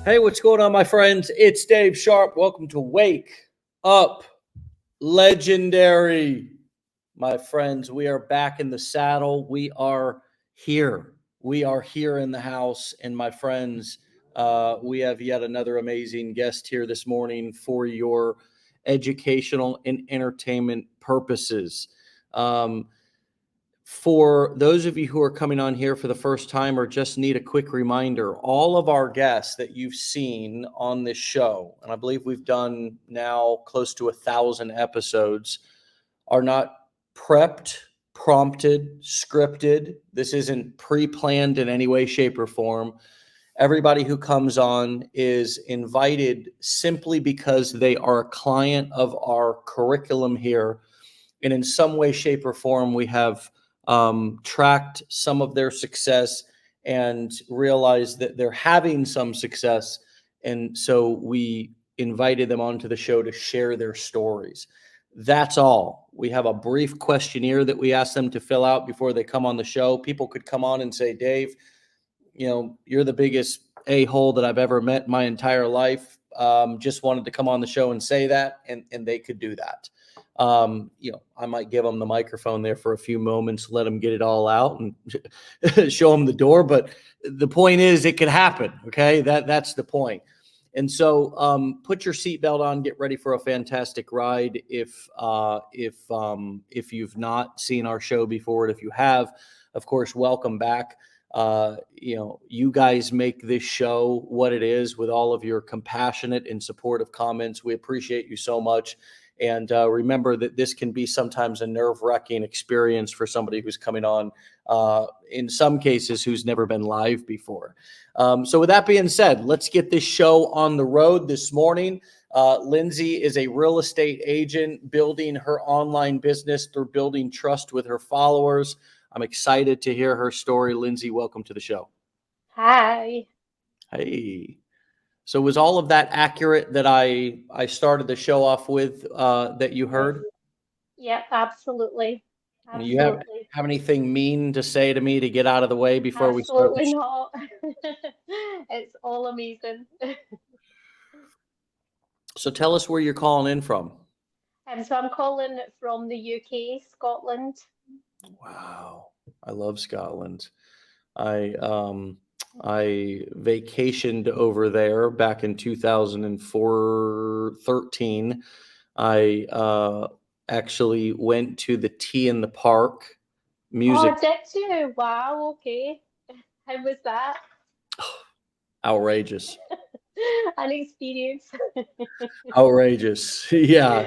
Hey, what's going on, my friends? It's Dave Sharpe. Welcome to Wake Up Legendary. My friends, we are back in the saddle. We are here. We are here in the house. And my friends, we have yet another amazing guest here this morning for your educational and entertainment purposes. Um, for those of you who are coming on here for the first time or just need a quick reminder, all of our guests that you've seen on this show, and I believe we've done now close to 1,000 episodes, are not prepped, prompted, scripted. This isn't pre-planned in any way, shape, or form. Everybody who comes on is invited simply because they are a client of our curriculum here. And in some way, shape, or form, we have tracked some of their success and realized that they're having some success. And so we invited them onto the show to share their stories. That's all. We have a brief questionnaire that we ask them to fill out before they come on the show. People could come on and say, Dave, you're the biggest a-hole that I've ever met in my entire life. Just wanted to come on the show and say that, and they could do that. I might give them the microphone there for a few moments, let them get it all out and show them the door. But the point is, it could happen. Okay. That's the point. And so, put your seatbelt on, get ready for a fantastic ride. If you've not seen our show before, and if you have, of course, welcome back. You guys make this show what it is with all of your compassionate and supportive comments. We appreciate you so much. And remember that this can be sometimes a nerve-wracking experience for somebody who's coming on, in some cases, who's never been live before. So with that being said, let's get this show on the road this morning. Lynsey is a real estate agent building her online business through building trust with her followers. I'm excited to hear her story. Lynsey, welcome to the show. Hi. Hey. So was all of that accurate that I started the show off with, that you Yes. heard? Yep, absolutely. You Absolutely. have anything mean to say to me to get out of the way before we start the Absolutely show? not. It's all amazing. So tell us where you're calling in from. So I'm calling from the UK, Scotland. Wow. I love Scotland. I I vacationed over there back in 2004, 13. I actually went to the Tea in the Park music. Oh, did you? Wow, okay. How was that? Outrageous. An experience. Outrageous. Yeah,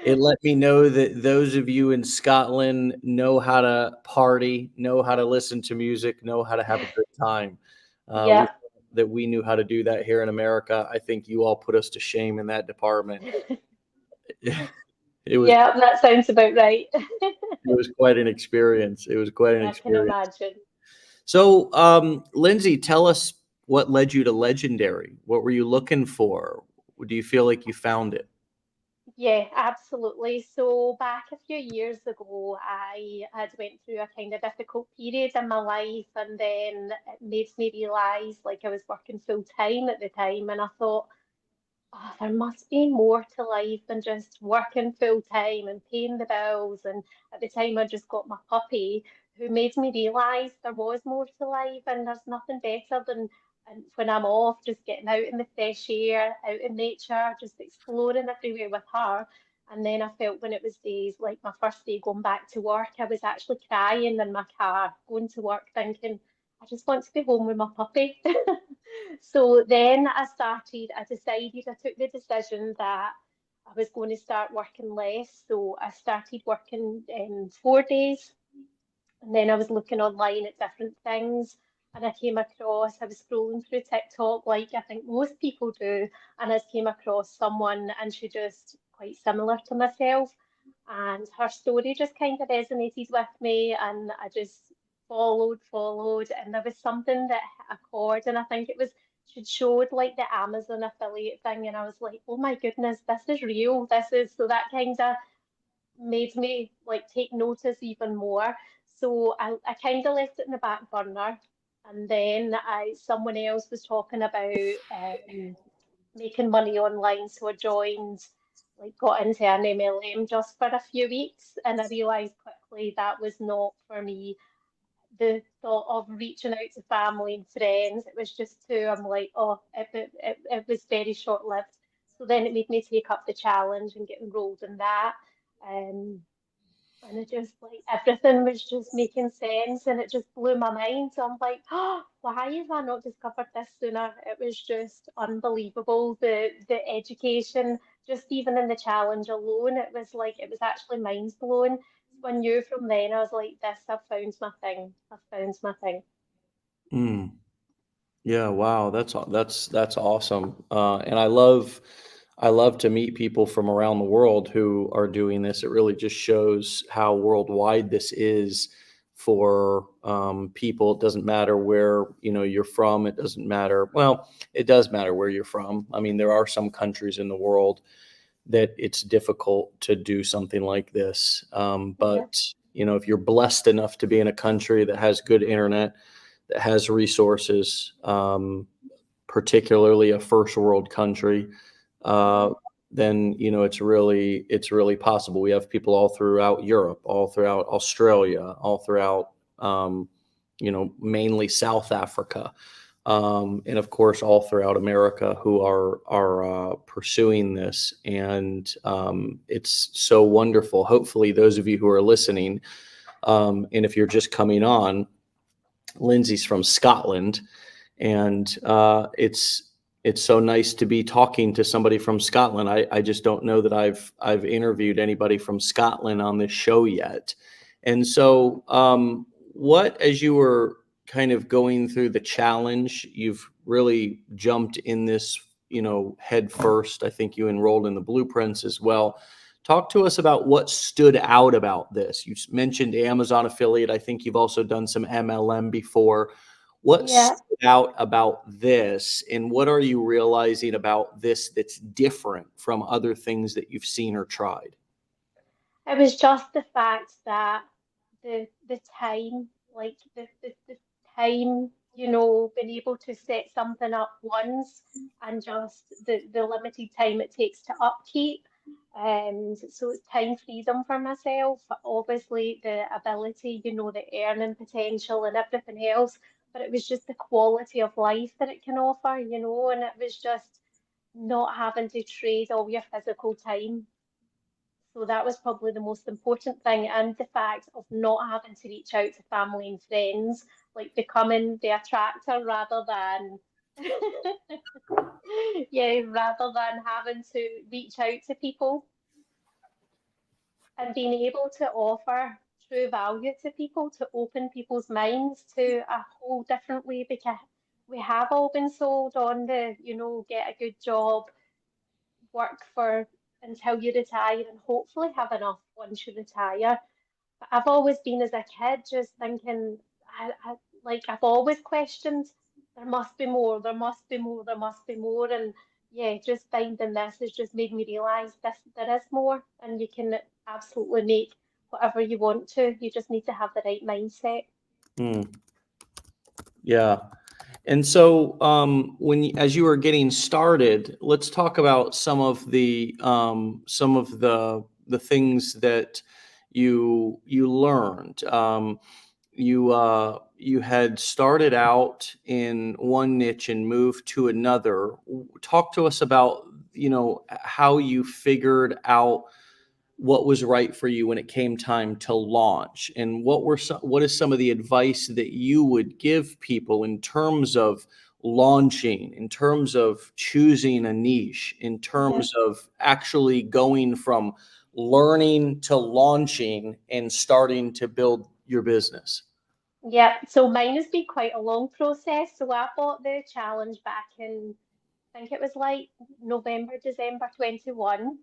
it let me know that those of you in Scotland know how to party, know how to listen to music, know how to have a good time. We Yeah. that we knew how to do that here in America. I think you all put us to shame in that department. It was Yeah, that sounds about right. it was quite an experience. It was quite an I can experience. imagine. So, Lynsey, tell us what led you to Legendary. What were you looking for? Do you feel like you found it? Yeah, absolutely. So back a few years ago, I had went through a kind of difficult period in my life, and then it made me realise like I was working full time at the time, and I thought, oh, there must be more to life than just working full time and paying the bills. And at the time, I just got my puppy, who made me realise there was more to life, and there's nothing better than and when I'm off, just getting out in the fresh air, out in nature, just exploring everywhere with her. And then I felt when it was days like my first day going back to work, I was actually crying in my car, going to work, thinking, I just want to be home with my puppy. So then I decided, I took the decision that I was going to start working less. So I started working 4 days, and then I was looking online at different things. And I was scrolling through TikTok like I think most people do, and I came across someone and she just quite similar to myself. And her story just kind of resonated with me, and I just followed, and there was something that hit a chord, and I think it was she showed like the Amazon affiliate thing, and I was like, oh my goodness, this is real. This is so that kind of made me like take notice even more. So I kind of left it in the back burner, And then someone else was talking about making money online, so I joined, like, got into an MLM just for a few weeks, and I realised quickly that was not for me. The thought of reaching out to family and friends, it was just too, I'm like, oh, it was very short-lived. So then it made me take up the challenge and get enrolled in that. Um, and it just, like, everything was just making sense and it just blew my mind. So I'm like, oh, why have I not discovered this sooner? It was just unbelievable. The education, just even in the challenge alone, it was like, it was actually mind blowing. So I knew from then, I was like, this, I've found my thing. I've found my thing. Mm. Yeah, wow, that's awesome. And I love to meet people from around the world who are doing this. It really just shows how worldwide this is for people. It doesn't matter where, you're from. It doesn't matter. Well, it does matter where you're from. I mean, there are some countries in the world that it's difficult to do something like this. Yeah. But if you're blessed enough to be in a country that has good internet, that has resources, particularly a first world country, uh, Hmm. then it's really possible. We have people all throughout Europe, all throughout Australia, all throughout mainly South Africa, and of course all throughout America who are pursuing this, and it's so wonderful. Hopefully, those of you who are listening, and if you're just coming on, Lynsey's from Scotland, and it's so nice to be talking to somebody from Scotland. I just don't know that I've interviewed anybody from Scotland on this show yet. And so, what as you were kind of going through the challenge, you've really jumped in this, head first. I think you enrolled in the blueprints as well. Talk to us about what stood out about this. You mentioned Amazon affiliate. I think you've also done some MLM before. What Yeah. stood out about this, and what are you realizing about this that's different from other things that you've seen or tried? It was just the fact that the time, like the time, being able to set something up once and just the limited time it takes to upkeep. So it's time freedom for myself, obviously the ability, the earning potential and everything else, but it was just the quality of life that it can offer, and it was just not having to trade all your physical time. So that was probably the most important thing, and the fact of not having to reach out to family and friends, like becoming the attractor rather than, yeah, rather than having to reach out to people and being able to offer true value to people, to open people's minds to a whole different way, because we have all been sold on the, get a good job, work for until you retire, and hopefully have enough once you retire. But I've always been, as a kid, just thinking, like, I've always questioned, there must be more, there must be more, there must be more. And yeah, just finding this has just made me realise this, there is more, and you can absolutely make whatever you want to. You just need to have the right mindset. Hmm. Yeah. And so, as you were getting started, let's talk about some of the things that you learned. You had started out in one niche and moved to another. Talk to us about how you figured out what was right for you when it came time to launch, and what is some of the advice that you would give people in terms of launching, in terms of choosing a niche, in Yeah. terms of actually going from learning to launching and starting to build your business? Yeah, so mine has been quite a long process. So I bought the challenge back in, I think it was like November, December 21.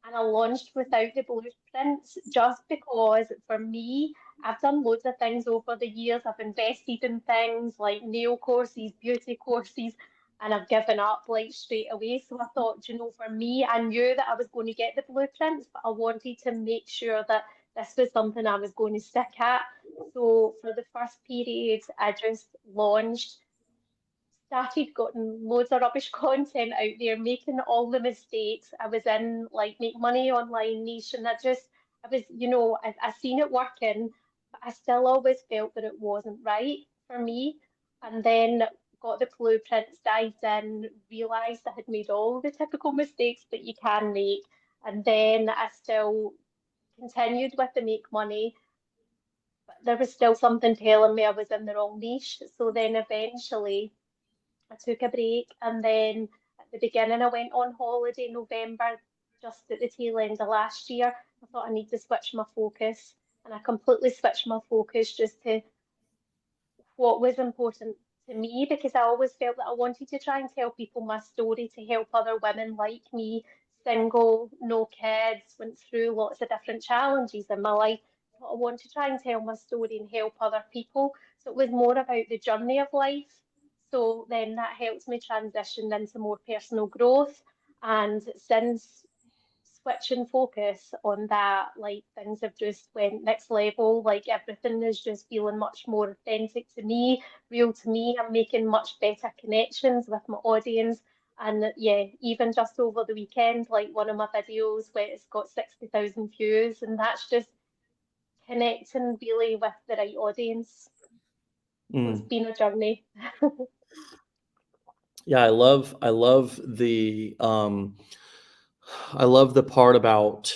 And I launched without the blueprints just because for me, I've done loads of things over the years. I've invested in things like nail courses, beauty courses, and I've given up like straight away. So I thought, for me, I knew that I was going to get the blueprints, but I wanted to make sure that this was something I was going to stick at. So for the first period, I just launched, started getting loads of rubbish content out there, making all the mistakes. I was in like make money online niche, and I was, I seen it working, but I still always felt that it wasn't right for me. And then got the blueprints, dived in, realized I had made all the typical mistakes that you can make. And then I still continued with the make money, but there was still something telling me I was in the wrong niche. So then eventually I took a break, and then at the beginning I went on holiday in November, just at the tail end of last year. I thought I need to switch my focus, and I completely switched my focus just to what was important to me, because I always felt that I wanted to try and tell people my story to help other women like me, single, no kids, went through lots of different challenges in my life. So I want to try and tell my story and help other people. So it was more about the journey of life. So then that helped me transition into more personal growth. And since switching focus on that, like things have just went next level. Like everything is just feeling much more authentic to me, real to me. I'm making much better connections with my audience. And yeah, even just over the weekend, like one of my videos where it's got 60,000 views, and that's just connecting really with the right audience. So it's Mm. been a journey. Yeah, I love the part about,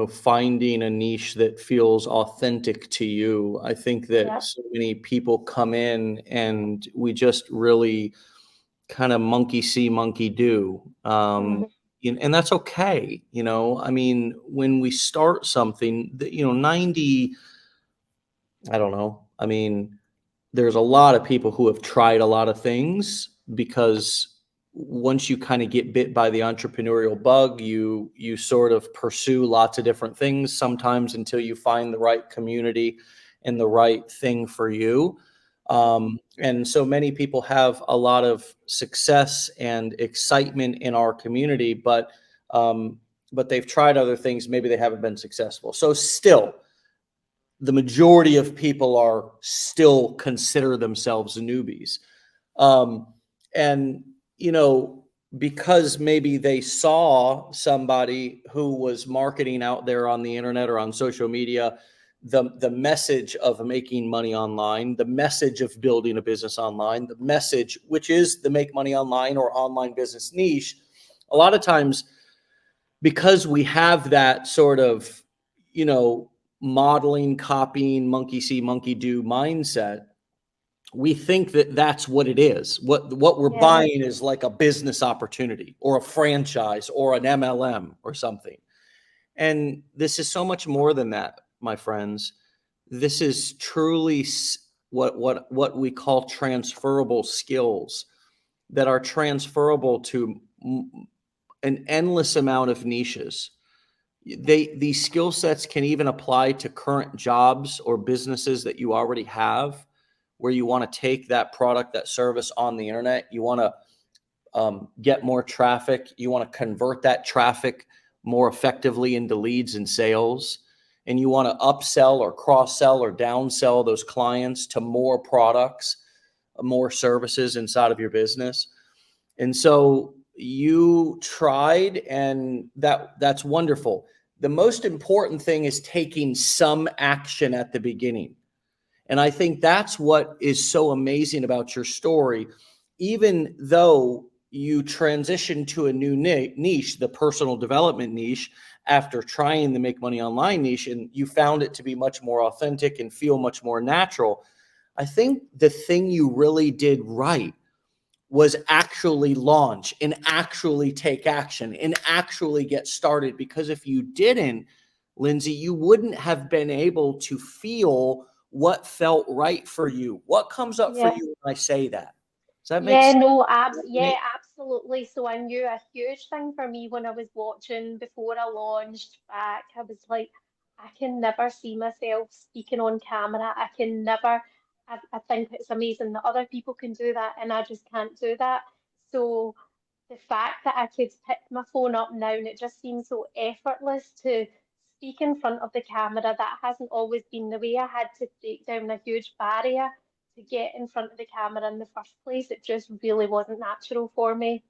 finding a niche that feels authentic to you. I think that Yeah. so many people come in and we just really kind of monkey see, monkey do. Mhm. And that's okay. I mean, when we start something that, 90, I don't know. I mean, there's a lot of people who have tried a lot of things because once you kind of get bit by the entrepreneurial bug, you sort of pursue lots of different things sometimes until you find the right community and the right thing for you. And so many people have a lot of success and excitement in our community, but they've tried other things. Maybe they haven't been successful. So still, the majority of people are still consider themselves newbies. Um, and, you know, because maybe they saw somebody who was marketing out there on the internet or on social media, the message of making money online, the message of building a business online, the message, which is the make money online or online business niche, a lot of times because we have that sort of, you know, modeling, copying, monkey see, monkey do mindset, we think that that's what it is. What we're Yeah. buying is like a business opportunity or a franchise or an MLM or something. And this is so much more than that, my friends. This is truly what we call transferable skills that are transferable to an endless amount of niches. These skill sets can even apply to current jobs or businesses that you already have, where you want to take that product, that service on the internet. You want to get more traffic. You want to convert that traffic more effectively into leads and sales. And you want to upsell or cross sell or downsell those clients to more products, more services inside of your business. And so you tried, and that's wonderful. The most important thing is taking some action at the beginning. And I think that's what is so amazing about your story. Even though you transitioned to a new niche, the personal development niche, after trying the make money online niche, and you found it to be much more authentic and feel much more natural. I think the thing you really did right was actually launch and actually take action and actually get started. Because if you didn't, Lynsey, you wouldn't have been able to feel what felt right for you. What comes up for Yeah. you when I say that? Does that make Yeah, sense? no, yeah, absolutely. So I knew a huge thing for me when I was watching before I launched back, I was like, I can never see myself speaking on camera. I can never, I think it's amazing that other people can do that, and I just can't do that. So the fact that I could pick my phone up now and it just seems so effortless to speak in front of the camera, that hasn't always been the way. I had to break down a huge barrier to get in front of the camera in the first place. It just really wasn't natural for me.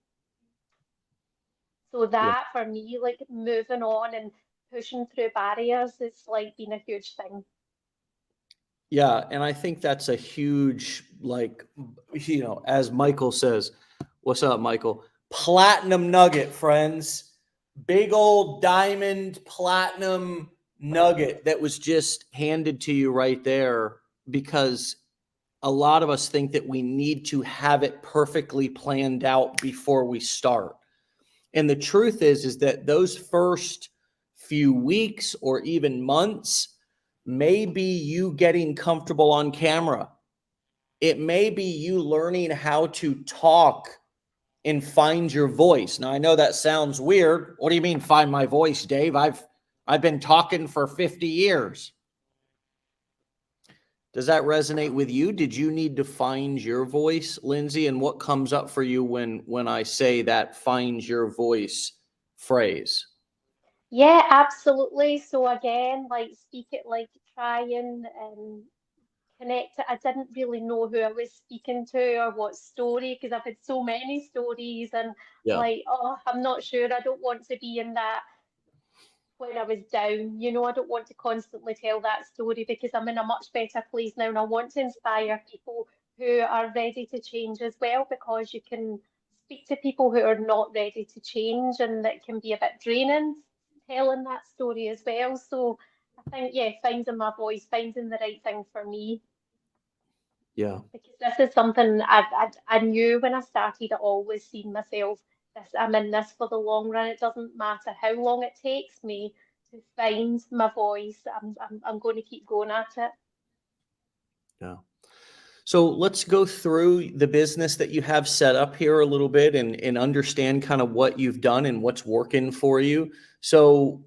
So Yeah. that for me, like moving on and pushing through barriers, it's like been a huge thing. Yeah, and I think that's a huge, like, as Michael says, what's up, Michael? Platinum nugget, friends. Big old diamond platinum nugget that was just handed to you right there, because a lot of us think that we need to have it perfectly planned out before we start. And the truth is that those first few weeks or even months may be you getting comfortable on camera. It may be you learning how to talk and find your voice. Now, I know that sounds weird. What do you mean find my voice, Dave? I've been talking for 50 years. Does that resonate with you? Did you need to find your voice, Lynsey? And what comes up for you when I say that find your voice phrase? Yeah, absolutely. So again, like speak it, like trying and connect it. I didn't really know who I was speaking to or what story, because I've had so many stories, and Yeah. like, oh, I'm not sure. I don't want to be in that when I was down. I don't want to constantly tell that story, because I'm in a much better place now, and I want to inspire people who are ready to change as well, because you can speak to people who are not ready to change, and that can be a bit draining telling that story as well. So I think, yeah, finding my voice, finding the right thing for me, Yeah. because this is something I knew when I started. I always seen myself, I'm in this for the long run. It doesn't matter how long it takes me to find my voice. I'm going to keep going at it. Yeah. So let's go through the business that you have set up here a little bit, and understand kind of what you've done and what's working for you. So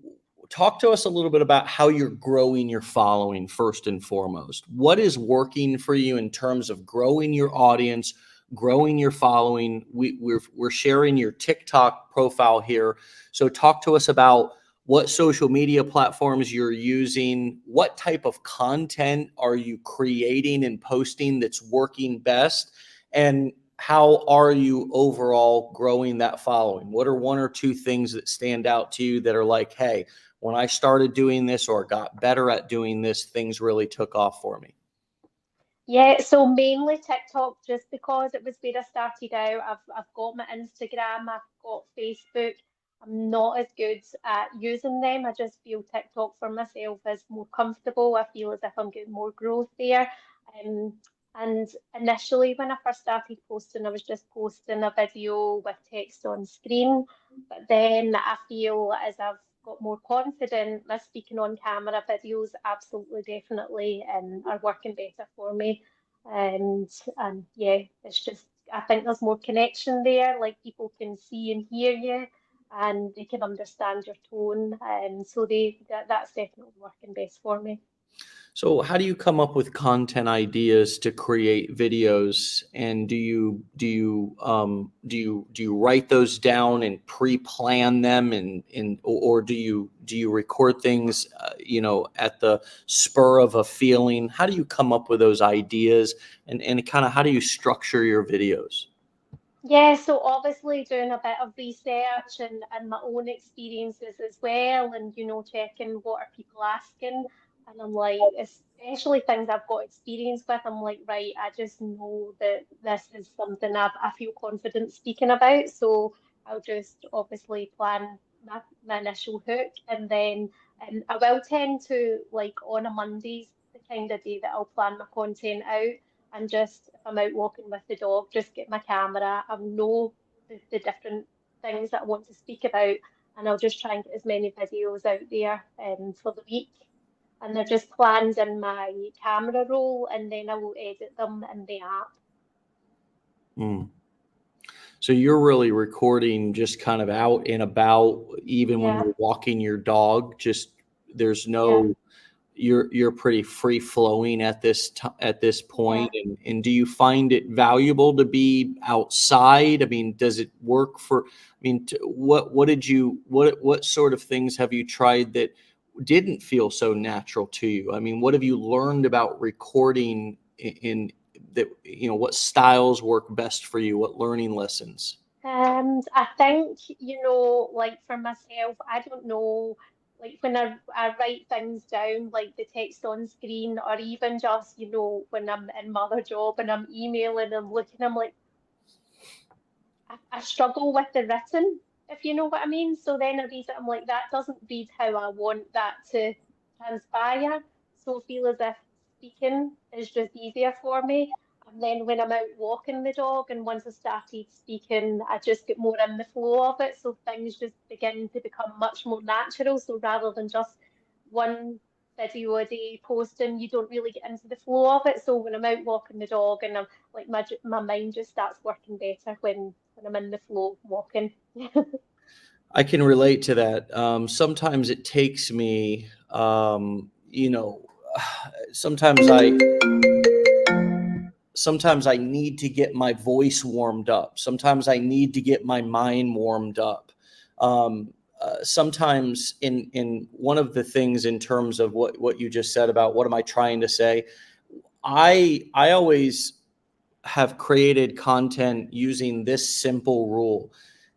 talk to us a little bit about how you're growing your following first and foremost. What is working for you in terms of growing your audience, growing your following? We're sharing your TikTok profile here. So talk to us about what social media platforms you're using, what type of content are you creating and posting that's working best, and how are you overall growing that following? What are one or two things that stand out to you that are like, hey, when I started doing this or got better at doing this, things really took off for me? Yeah, so mainly TikTok, just because it was where I started out. I've got my Instagram, I've got Facebook. I'm not as good at using them. I just feel TikTok for myself is more comfortable. I feel as if I'm getting more growth there. Um, and initially, when I first started posting, I was just posting a video with text on screen. But then I feel as I've got more confident, my speaking on camera videos absolutely definitely are working better for me. And yeah, it's just, I think there's more connection there, like people can see and hear you, and they can understand your tone. And so that's definitely working best for me. So how do you come up with content ideas to create videos? And do you write those down and pre-plan them, or do you record things at the spur of a feeling? How do you come up with those ideas, and kind of how do you structure your videos? Yeah, so obviously doing a bit of research and my own experiences as well, and checking what are people asking. And I'm like, especially things I've got experience with, I'm like, right, I just know that this is something I feel confident speaking about. So I'll just obviously plan my initial hook, and then I will tend to, like, on a Monday's the kind of day that I'll plan my content out, and just if I'm out walking with the dog, just get my camera. I know the different things that I want to speak about, and I'll just try and get as many videos out there for the week. And they're just planned in my camera roll, and then I will edit them in the app. Mm. So you're really recording just kind of out and about, even when Yeah, you're walking your dog. Just there's yeah, no you're pretty free flowing at this yeah. point. And do you find it valuable to be outside? I mean, does it work for? I mean, what sort of things have you tried that didn't feel so natural to you? I mean, what have you learned about recording in that, what styles work best for you? What learning lessons? I think, like for myself, I don't know, like when I write things down, like the text on screen, or even just, when I'm in my other job and I'm emailing and looking, I'm like, I struggle with the written, if you know what I mean. So then I read it, I'm like, that doesn't read how I want that to transpire. So I feel as if speaking is just easier for me. And then when I'm out walking the dog, and once I started speaking, I just get more in the flow of it. So things just begin to become much more natural. So rather than just one video a day posting, you don't really get into the flow of it. So when I'm out walking the dog and I'm like my mind just starts working better when I'm in the flow walking. I can relate to that. Sometimes it takes me, sometimes I need to get my voice warmed up. Sometimes I need to get my mind warmed up. Sometimes in one of the things in terms of what you just said about what am I trying to say, I always have created content using this simple rule.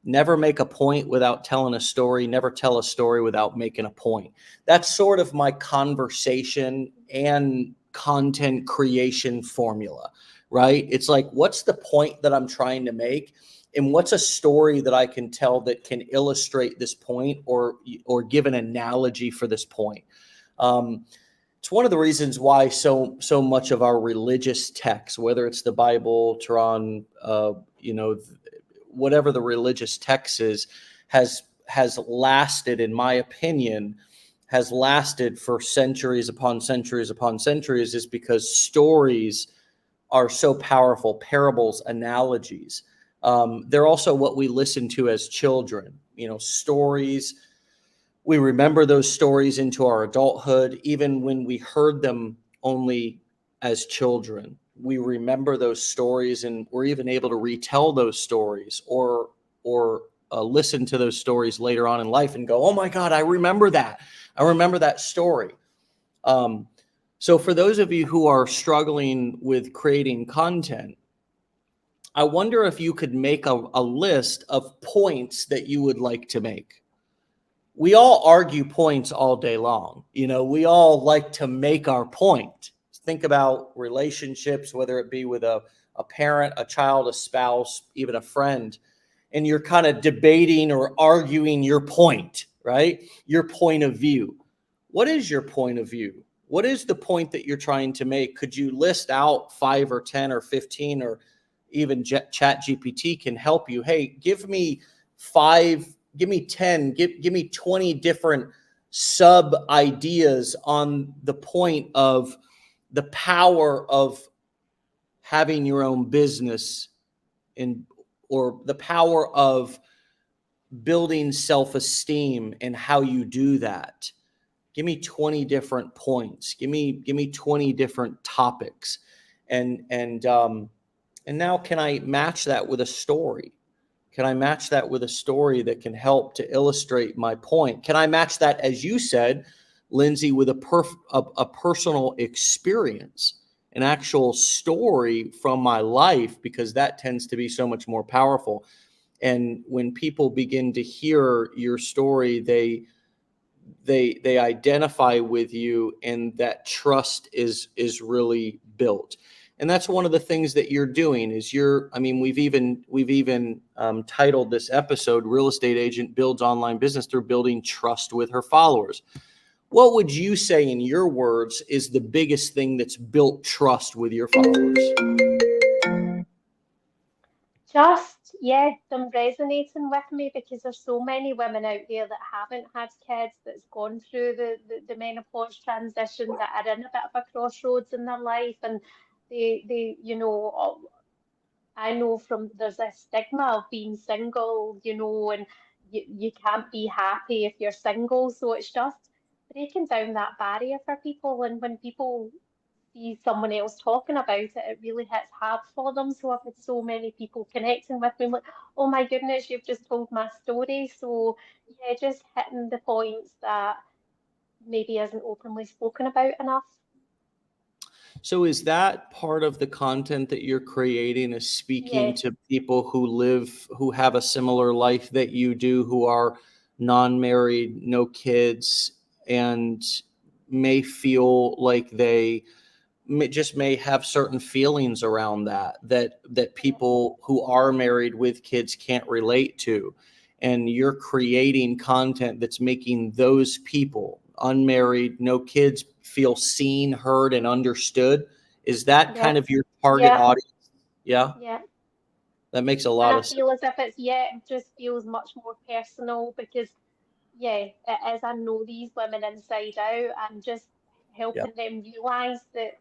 Never make a point without telling a story. Never tell a story without making a point. That's sort of my conversation and content creation formula, right? It's like, what's the point that I'm trying to make? And what's a story that I can tell that can illustrate this point or give an analogy for this point? Um, it's one of the reasons why so much of our religious texts, whether it's the Bible, Quran, whatever the religious text is, has lasted, in my opinion, has lasted for centuries upon centuries upon centuries, is because stories are so powerful. Parables, analogies. They're also what we listen to as children. Stories, we remember those stories into our adulthood, even when we heard them only as children. We remember those stories, and we're even able to retell those stories or listen to those stories later on in life and go, "Oh my God, I remember that! I remember that story." Um, so, for those of you who are struggling with creating content, I wonder if you could make a list of points that you would like to make. We all argue points all day long. We all like to make our point. Think about relationships, whether it be with a parent, a child, a spouse, even a friend, and you're kind of debating or arguing your point, right? Your point of view. What is your point of view? What is the point that you're trying to make? Could you list out 5 or 10 or 15, or even Chat GPT can help you? Hey, give me 5, give me 10, give me 20 different sub ideas on the point of the power of having your own business, or the power of building self-esteem and how you do that. Give me 20 different points. Give me 20 different topics. And now, can I match that with a story? Can I match that with a story that can help to illustrate my point? Can I match that, as you said, Lynsey, with a personal experience, an actual story from my life, because that tends to be so much more powerful. And when people begin to hear your story, they identify with you, and that trust is really built. And that's one of the things that you're doing. We've even titled this episode, Real Estate Agent Builds Online Business Through Building Trust with Her Followers. What would you say, in your words, is the biggest thing that's built trust with your followers? Just, yeah, them resonating with me, because there's so many women out there that haven't had kids, that's gone through the menopause transition, that are in a bit of a crossroads in their life, and they I know from there's a stigma of being single, and you can't be happy if you're single. So it's just breaking down that barrier for people. And when people see someone else talking about it, it really hits hard for them. So I've had so many people connecting with me, like, oh my goodness, you've just told my story. So yeah, just hitting the points that maybe isn't openly spoken about enough. So is that part of the content that you're creating, is speaking Yes, to people who have a similar life that you do, who are non-married, no kids, and may feel like they just may have certain feelings around that people who are married with kids can't relate to, and you're creating content that's making those people, unmarried, no kids, feel seen, heard, and understood? Is that yeah, kind of your target yeah, audience? Yeah, yeah. that makes a And lot I of sense. feel as if it's, yeah, it just feels much more personal because, yeah, as I know these women inside out, I'm just Yeah. helping them realize that,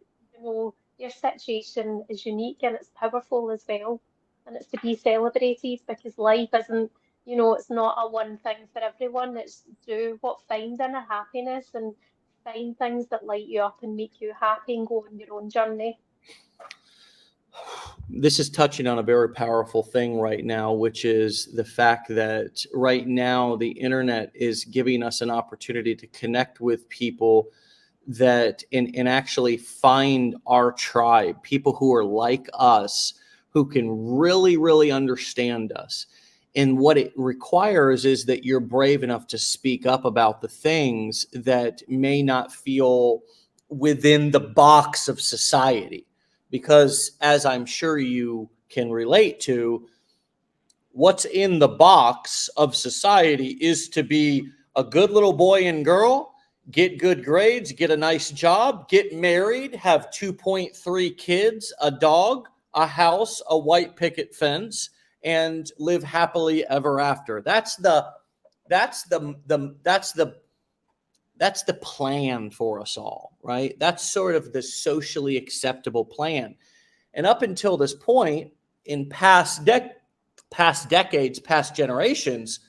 their situation is unique and it's powerful as well. And it's to be celebrated because life isn't, it's not a one thing for everyone. It's do what find inner happiness and find things that light you up and make you happy and go on your own journey. This is touching on a very powerful thing right now, which is the fact that right now the internet is giving us an opportunity to connect with people that and actually find our tribe, people who are like us, who can really, really understand us. And what it requires is that you're brave enough to speak up about the things that may not feel within the box of society. Because as I'm sure you can relate to, what's in the box of society is to be a good little boy and girl, get good grades, get a nice job, get married, have 2.3 kids, a dog, a house, a white picket fence, and live happily ever after. That's the plan for us all, right? That's sort of the socially acceptable plan. And up until this point, in past decades, past generations,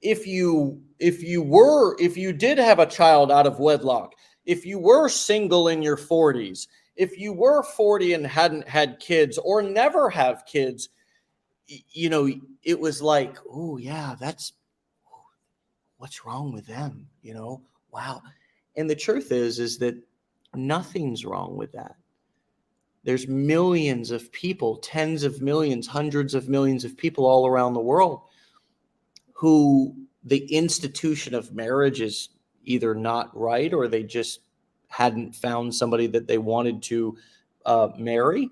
if you did have a child out of wedlock, if you were single in your 40s, if you were 40 and hadn't had kids or never have kids, you know, it was like, oh yeah, that's what's wrong with them, wow. And the truth is that nothing's wrong with that. There's millions of people, tens of millions, hundreds of millions of people all around the world who the institution of marriage is either not right, or they just hadn't found somebody that they wanted to marry.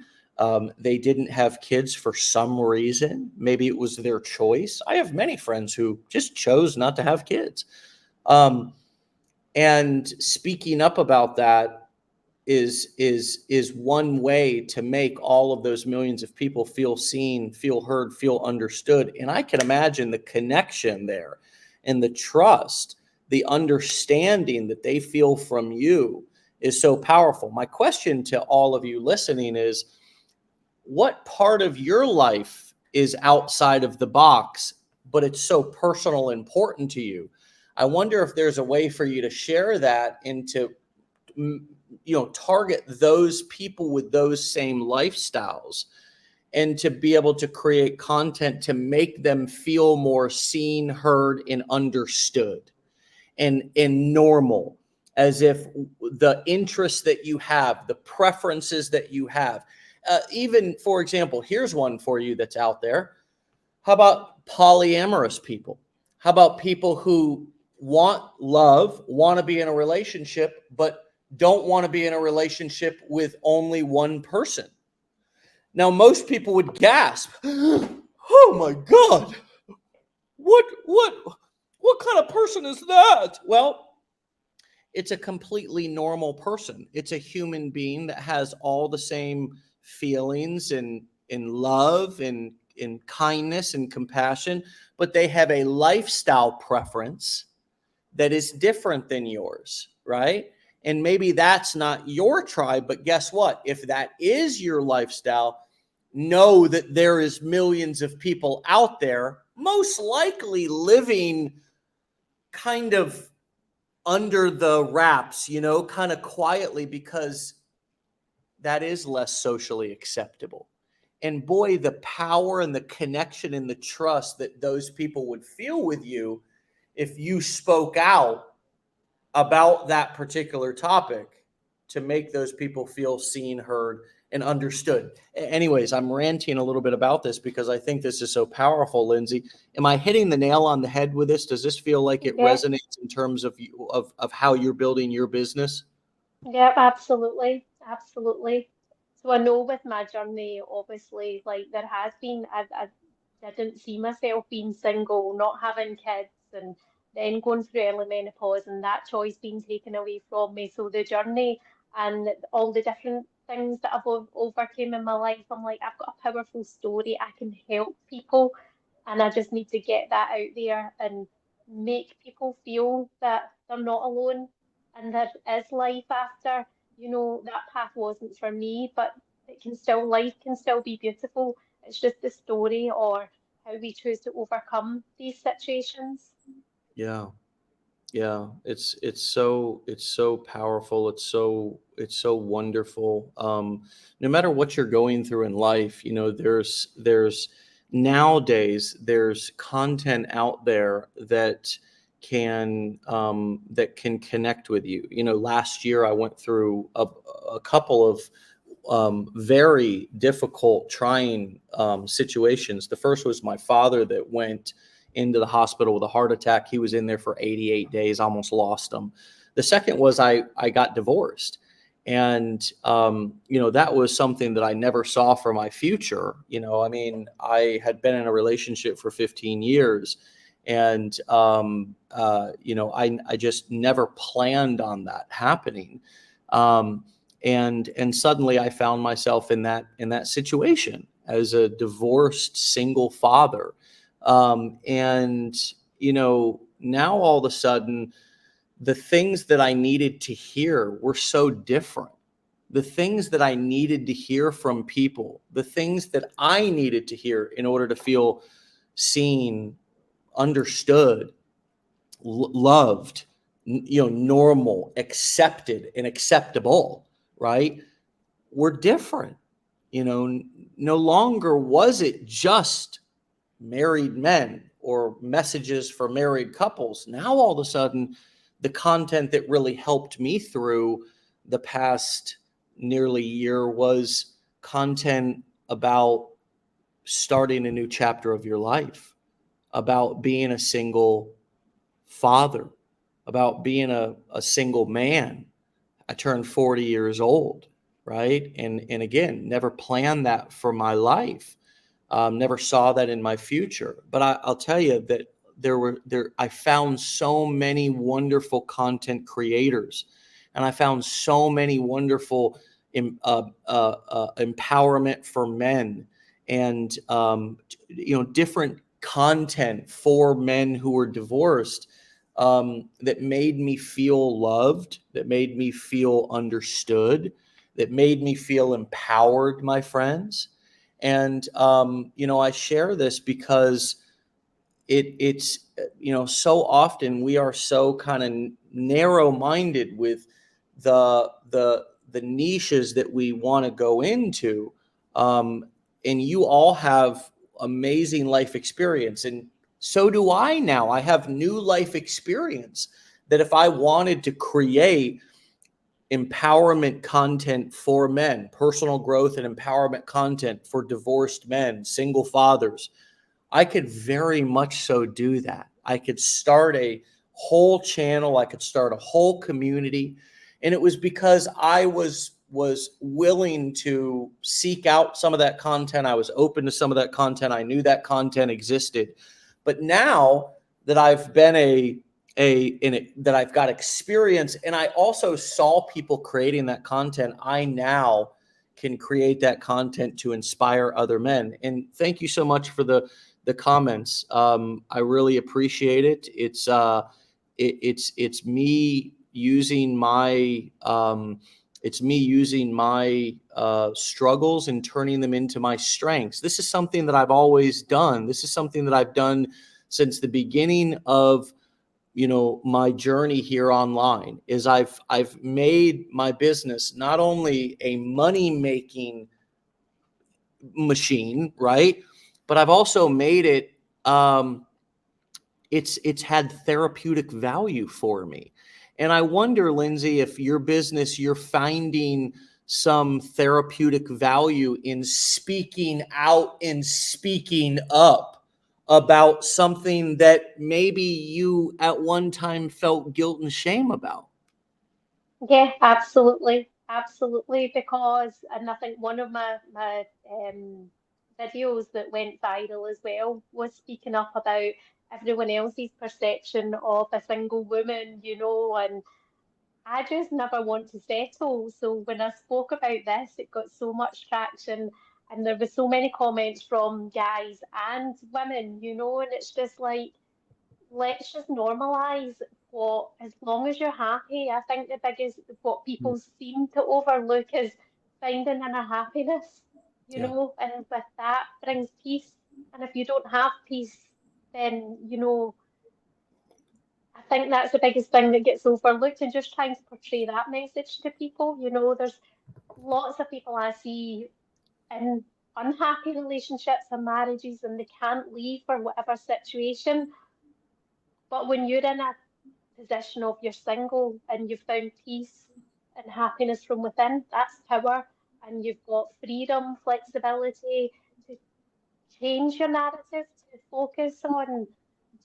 They didn't have kids for some reason. Maybe it was their choice. I have many friends who just chose not to have kids. And speaking up about that is one way to make all of those millions of people feel seen, feel heard, feel understood. And I can imagine the connection there and the trust, the understanding that they feel from you is so powerful. My question to all of you listening is, what part of your life is outside of the box, but it's so personal and important to you? I wonder if there's a way for you to share that and to target those people with those same lifestyles, and to be able to create content to make them feel more seen, heard, and understood, and normal, as if the interests that you have, the preferences that you have, even, for example, here's one for you that's out there. How about polyamorous people? How about people who want love, want to be in a relationship, but don't want to be in a relationship with only one person? Now, most people would gasp, "Oh my God, what kind of person is that?" Well, it's a completely normal person. It's a human being that has all the same feelings and in love and in kindness and compassion, but they have a lifestyle preference that is different than yours, right? And maybe that's not your tribe, but guess what? If that is your lifestyle, know that there is millions of people out there, most likely living kind of under the wraps, kind of quietly, because that is less socially acceptable. And boy, the power and the connection and the trust that those people would feel with you if you spoke out about that particular topic to make those people feel seen, heard, and understood. Anyways, I'm ranting a little bit about this because I think this is so powerful, Lynsey. Am I hitting the nail on the head with this? Does this feel like it Yes. resonates in terms of how you're building your business? Yep, absolutely. Absolutely. So I know with my journey, obviously, like there has been, I didn't see myself being single, not having kids, and then going through early menopause and that choice being taken away from me. So the journey and all the different things that I've overcame in my life, I'm like, I've got a powerful story. I can help people, and I just need to get that out there and make people feel that they're not alone and there is life after, that path wasn't for me, but life can still be beautiful. It's just the story or how we choose to overcome these situations. Yeah. Yeah, it's so powerful. It's so wonderful. No matter what you're going through in life, there's nowadays there's content out there that can connect with you. Last year I went through a couple of very difficult, trying situations. The first was my father that went into the hospital with a heart attack. He was in there for 88 days, almost lost him. The second was I got divorced. And, that was something that I never saw for my future. I mean, I had been in a relationship for 15 years. And, I just never planned on that happening. And suddenly I found myself in that situation as a divorced single father. And now all of a sudden the things that I needed to hear were so different. The things that I needed to hear from people, the things that I needed to hear in order to feel seen, understood, loved, normal, accepted, and acceptable, right? Were different. No longer was it just married men or messages for married couples. Now, all of a sudden, the content that really helped me through the past nearly year was content about starting a new chapter of your life, about being a single father, about being a single man. I turned 40 years old, right? And again, never planned that for my life. Never saw that in my future. But I'll tell you that I found so many wonderful content creators, and I found so many wonderful empowerment for men, and different content for men who were divorced, that made me feel loved, that made me feel understood, that made me feel empowered, my friends. And I share this because it's so often we are so kind of narrow-minded with the niches that we want to go into. And you all have amazing life experience, and so do I. Now I have new life experience that if I wanted to create empowerment content for men, personal growth and empowerment content for divorced men, single fathers, I could very much so do that. I could start a whole channel, I could start a whole community. And it was because I was willing to seek out some of that content. I was open to some of that content. I knew that content existed. But now that I've been that I've got experience, and I also saw people creating that content, I now can create that content to inspire other men. And thank you so much for the comments. I really appreciate it. It's me using my struggles and turning them into my strengths. This is something that I've always done. This is something that I've done since the beginning of my journey here online. Is I've made my business not only a money making machine, right, but I've also made it it's had therapeutic value for me. And I wonder, Lynsey, if your business, you're finding some therapeutic value in speaking out and speaking up about something that maybe you at one time felt guilt and shame about. Yeah, absolutely, absolutely. Because, and I think one of my videos that went viral as well was speaking up about everyone else's perception of a single woman, and I just never want to settle. So when I spoke about this, it got so much traction, and there was so many comments from guys and women, and it's just like, let's just normalize what, as long as you're happy. I think the biggest, what people seem to overlook is finding inner happiness, Yeah. and with that brings peace. And if you don't have peace, then, I think that's the biggest thing that gets overlooked, and just trying to portray that message to people. There's lots of people I see in unhappy relationships and marriages, and they can't leave for whatever situation. But when you're in a position of you're single and you've found peace and happiness from within, that's power. And you've got freedom, flexibility to change your narrative, to focus on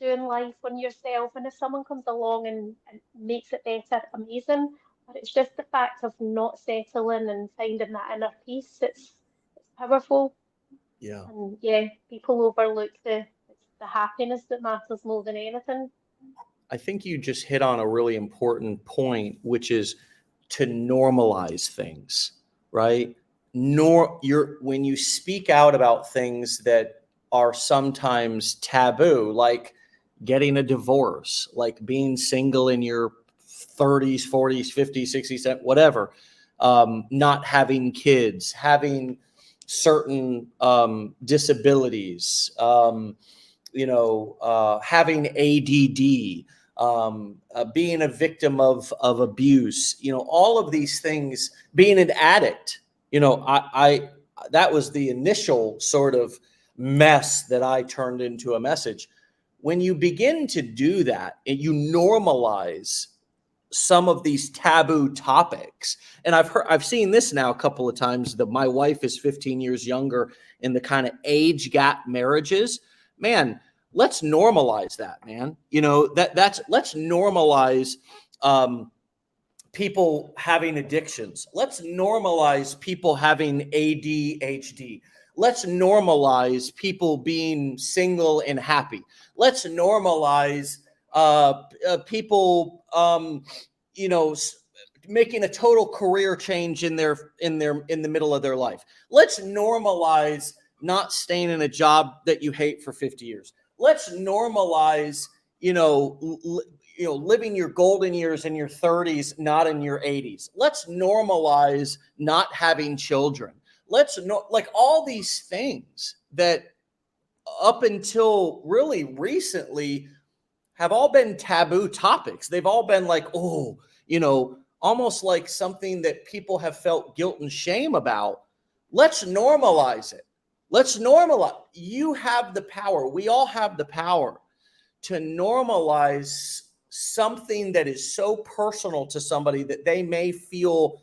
doing life on yourself. And if someone comes along and makes it better, amazing. But it's just the fact of not settling and finding that inner peace. It's powerful. Yeah. And yeah, people overlook it's the happiness that matters more than anything. I think you just hit on a really important point, which is to normalize things, right? When you speak out about things that are sometimes taboo, like getting a divorce, like being single in your 30s, 40s, 50s, 60s, whatever, not having kids, having certain disabilities, having ADD, being a victim of abuse, all of these things, being an addict, I that was the initial sort of mess that I turned into a message. When you begin to do that and you normalize some of these taboo topics, and I've seen this now a couple of times, that my wife is 15 years younger, in the kind of age gap marriages, man, let's normalize that, man. Let's normalize people having addictions. Let's normalize people having ADHD. Let's normalize people being single and happy. Let's normalize people, making a total career change in the middle of their life. Let's normalize not staying in a job that you hate for 50 years. Let's normalize, living your golden years in your 30s, not in your 80s. Let's normalize not having children. Like all these things that up until really recently have all been taboo topics. They've all been like, almost like something that people have felt guilt and shame about. Let's normalize it. Let's normalize. You have the power. We all have the power to normalize something that is so personal to somebody that they may feel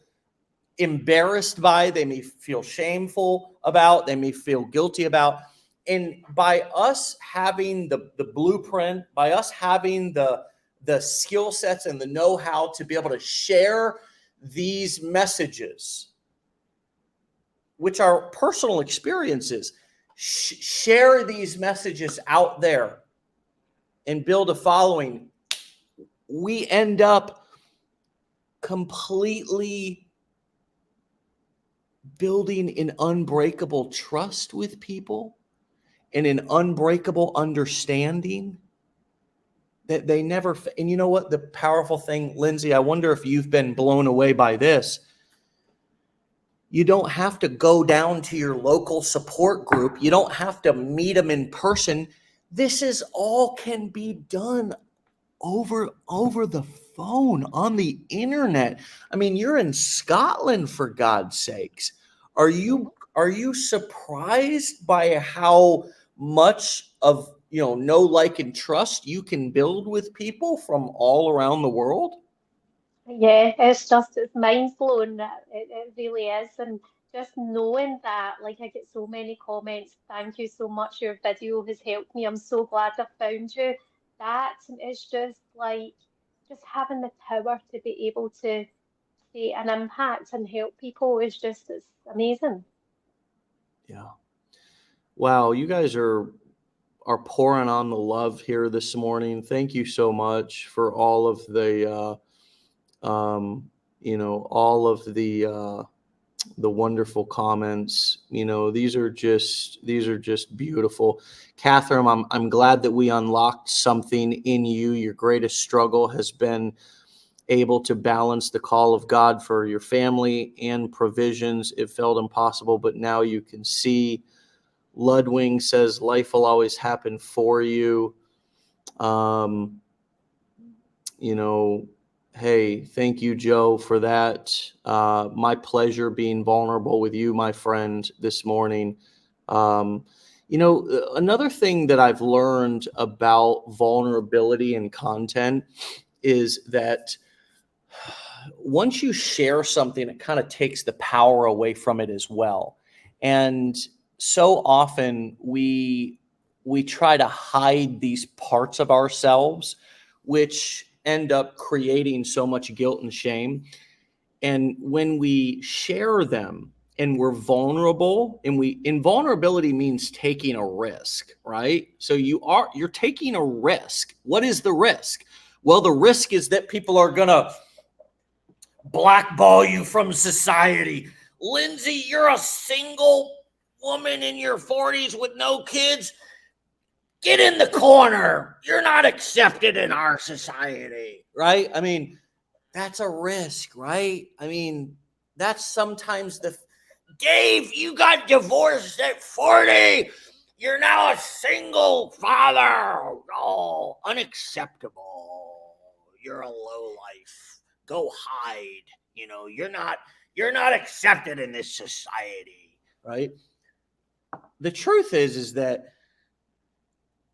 embarrassed by, they may feel shameful about, they may feel guilty about. And by us having the blueprint, by us having the skill sets and the know-how to be able to share these messages, which are personal experiences, share these messages out there and build a following, we end up completely building an unbreakable trust with people and an unbreakable understanding that they never. And you know what? The powerful thing, Lynsey, I wonder if you've been blown away by this. You don't have to go down to your local support group. You don't have to meet them in person. This is all can be done over the phone, on the internet. I mean, you're in Scotland, for God's sakes. Are you surprised by how much of know, like, and trust you can build with people from all around the world? Yeah, it's mind blowing. It really is. And just knowing that, like, I get so many comments. Thank you so much. Your video has helped me. I'm so glad I found you. That is just like just having the power to be able to create an impact and help people is just it's amazing. Yeah. Wow, you guys are pouring on the love here this morning. Thank you so much for all of the all of the wonderful comments. These are just beautiful. Catherine, I'm glad that we unlocked something in you. Your greatest struggle has been able to balance the call of God for your family and provisions. It felt impossible, but now you can see. Ludwig says life will always happen for you. Um, you know, hey, thank you, Joe, for that. My pleasure being vulnerable with you, my friend, this morning. Um, Another thing that I've learned about vulnerability and content is that once you share something, it kind of takes the power away from it as well. And so often we try to hide these parts of ourselves, which end up creating so much guilt and shame. And when we share them and we're vulnerable, and invulnerability means taking a risk, right? So you're taking a risk. What is the risk? Well, the risk is that people are gonna blackball you from society. Lynsey, you're a single woman in your 40s with no kids. Get in the corner. You're not accepted in our society, right? I mean, that's a risk, right? I mean, that's sometimes Dave, you got divorced at 40. You're now a single father. Oh, unacceptable. You're a low life. Go hide. You're not accepted in this society, right? The truth is that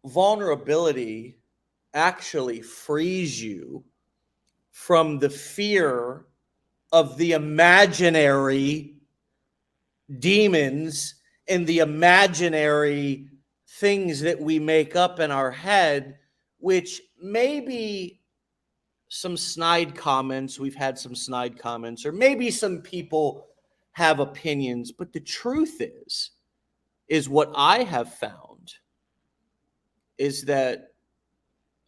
vulnerability actually frees you from the fear of the imaginary demons and the imaginary things that we make up in our head, which maybe some snide comments, we've had some snide comments, or maybe some people have opinions, but the truth is what I have found is that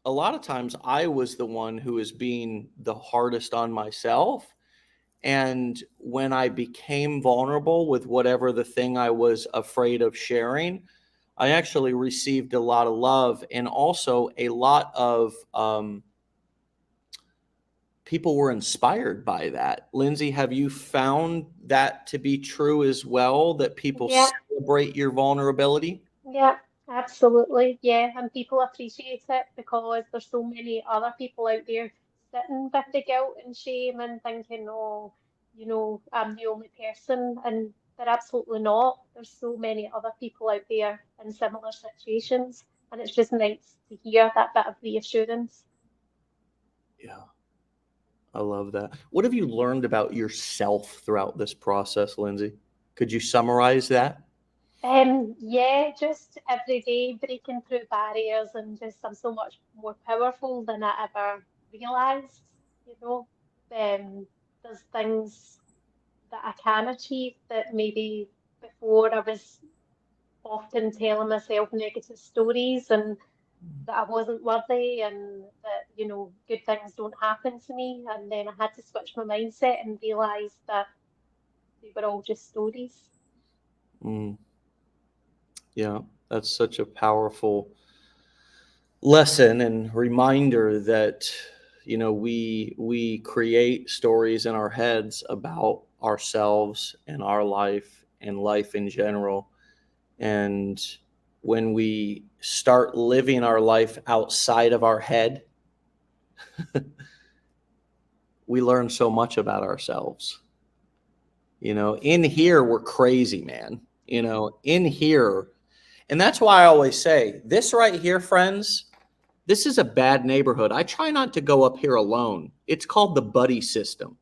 a lot of times I was the one who was being the hardest on myself. And when I became vulnerable with whatever the thing I was afraid of sharing, I actually received a lot of love and also a lot of people were inspired by that. Lynsey, have you found that to be true as well, that people Yeah, celebrate your vulnerability? yeah, absolutely. Yeah, and people appreciate it because there's so many other people out there sitting with the guilt and shame and thinking, oh, I'm the only person, and they're absolutely not. There's so many other people out there in similar situations, and it's just nice to hear that bit of reassurance. Yeah, I love that. What have you learned about yourself throughout this process, Lynsey? Could you summarize that? Yeah, just every day breaking through barriers and just I'm so much more powerful than I ever realized, you know. There's things that I can achieve that maybe before I was often telling myself negative stories and that I wasn't worthy and that, good things don't happen to me. And then I had to switch my mindset and realize that they were all just stories. Mm, yeah, that's such a powerful lesson and reminder that we create stories in our heads about ourselves and our life and life in general. And when we start living our life outside of our head, we learn so much about ourselves. In here we're crazy, man. In here. And that's why I always say this right here, friends, this is a bad neighborhood. I try not to go up here alone. It's called the buddy system.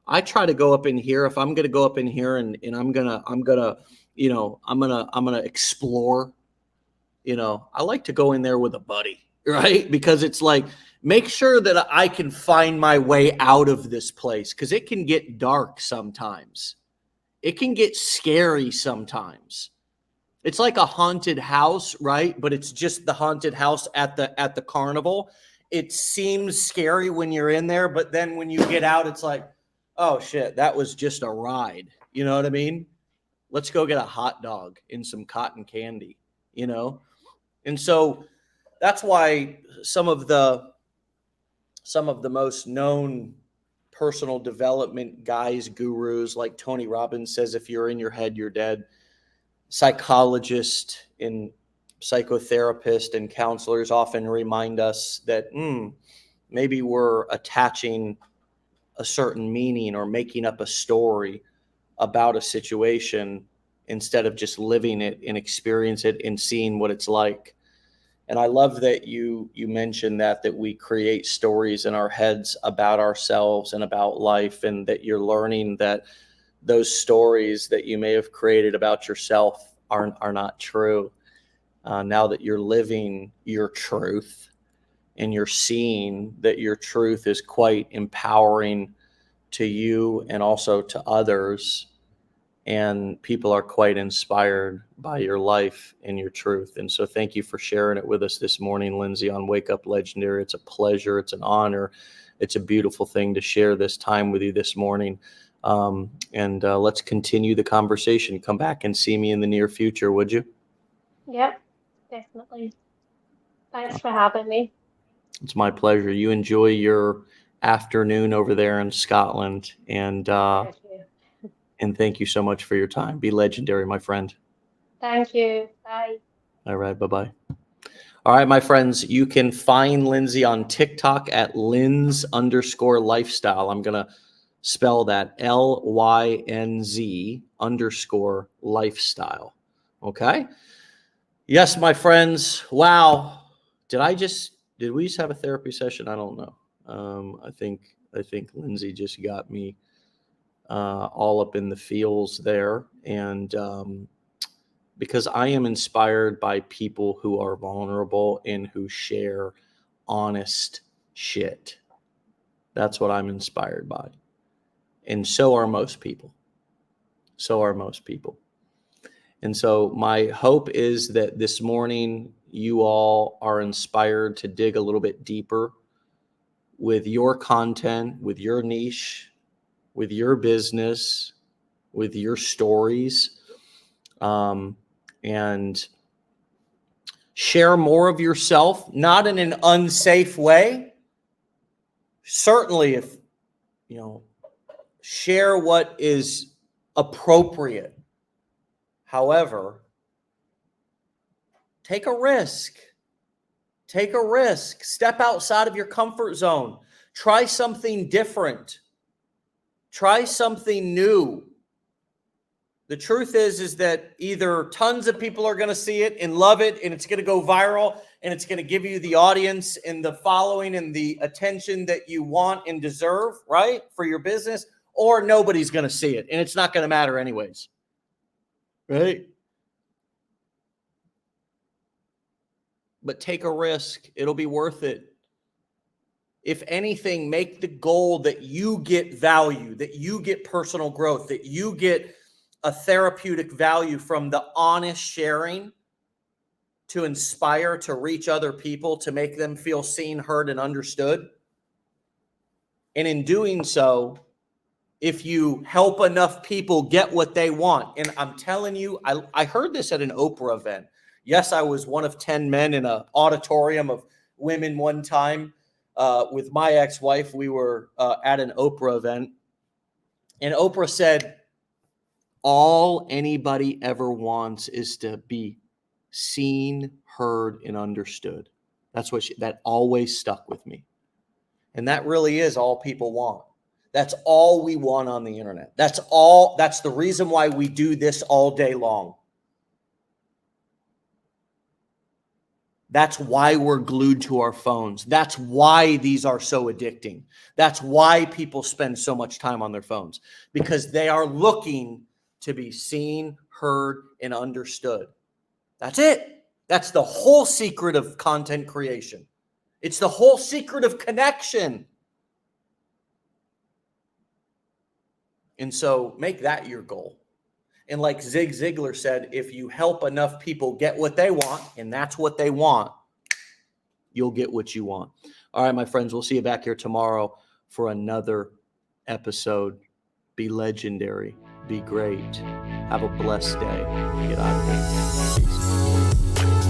I try to go up in here. If I'm going to go up in here and I'm going to, you know, I'm going to explore, you know, I like to go in there with a buddy, right? Because it's like, make sure that I can find my way out of this place, because it can get dark sometimes. It can get scary sometimes. It's like a haunted house, right? But it's just the haunted house at the carnival. It seems scary when you're in there, but then when you get out, it's like, oh shit, that was just a ride. You know what I mean? Let's go get a hot dog and some cotton candy, you know? And so that's why some of the most known personal development guys, gurus like Tony Robbins says, if you're in your head, you're dead. Psychologists and psychotherapists and counselors often remind us that maybe we're attaching a certain meaning or making up a story about a situation instead of just living it and experience it and seeing what it's like. And I love that you mentioned that we create stories in our heads about ourselves and about life, and that you're learning that those stories that you may have created about yourself are not true. Now that you're living your truth and you're seeing that your truth is quite empowering to you and also to others, and people are quite inspired by your life and your truth. And so thank you for sharing it with us this morning, Lynsey, on Wake Up Legendary. It's a pleasure. It's an honor. It's a beautiful thing to share this time with you this morning. And let's continue the conversation. Come back and see me in the near future, would you? Yep, definitely. Thanks for having me. It's my pleasure. You enjoy your afternoon over there in Scotland, and thank you so much for your time. Be legendary, my friend. Thank you. Bye. All right. Bye-bye. All right, my friends, you can find Lynsey on TikTok at Lyns_lifestyle. I'm going to spell that LYNZ_lifestyle. Okay. Yes, my friends. Wow. Did we just have a therapy session? I don't know. I think Lynsey just got me all up in the feels there. And because I am inspired by people who are vulnerable and who share honest shit. That's what I'm inspired by. And so are most people. And so my hope is that this morning you all are inspired to dig a little bit deeper with your content, with your niche, with your business, with your stories, and share more of yourself, not in an unsafe way. Certainly, if share what is appropriate. However, take a risk. Step outside of your comfort zone. Try something different. Try something new. The truth is that either tons of people are going to see it and love it, and it's going to go viral, and it's going to give you the audience and the following and the attention that you want and deserve, right, for your business, or nobody's going to see it, and it's not going to matter anyways, right? But take a risk. It'll be worth it. If anything, make the goal that you get value, that you get personal growth, that you get a therapeutic value from the honest sharing to inspire, to reach other people, to make them feel seen, heard, and understood. And in doing so, if you help enough people get what they want, and I'm telling you, I heard this at an Oprah event. Yes, I was one of 10 men in an auditorium of women one time with my ex-wife. We were at an Oprah event, and Oprah said, all anybody ever wants is to be seen, heard, and understood. That's what that always stuck with me. And that really is all people want. That's all we want on the internet. That's the reason why we do this all day long. That's why we're glued to our phones. That's why these are so addicting. That's why people spend so much time on their phones, because they are looking to be seen, heard, and understood. That's it. That's the whole secret of content creation. It's the whole secret of connection. And so make that your goal. And like Zig Ziglar said, if you help enough people get what they want, and that's what they want, you'll get what you want. All right, my friends, we'll see you back here tomorrow for another episode. Be legendary. Be great. Have a blessed day. Get out of here. Peace.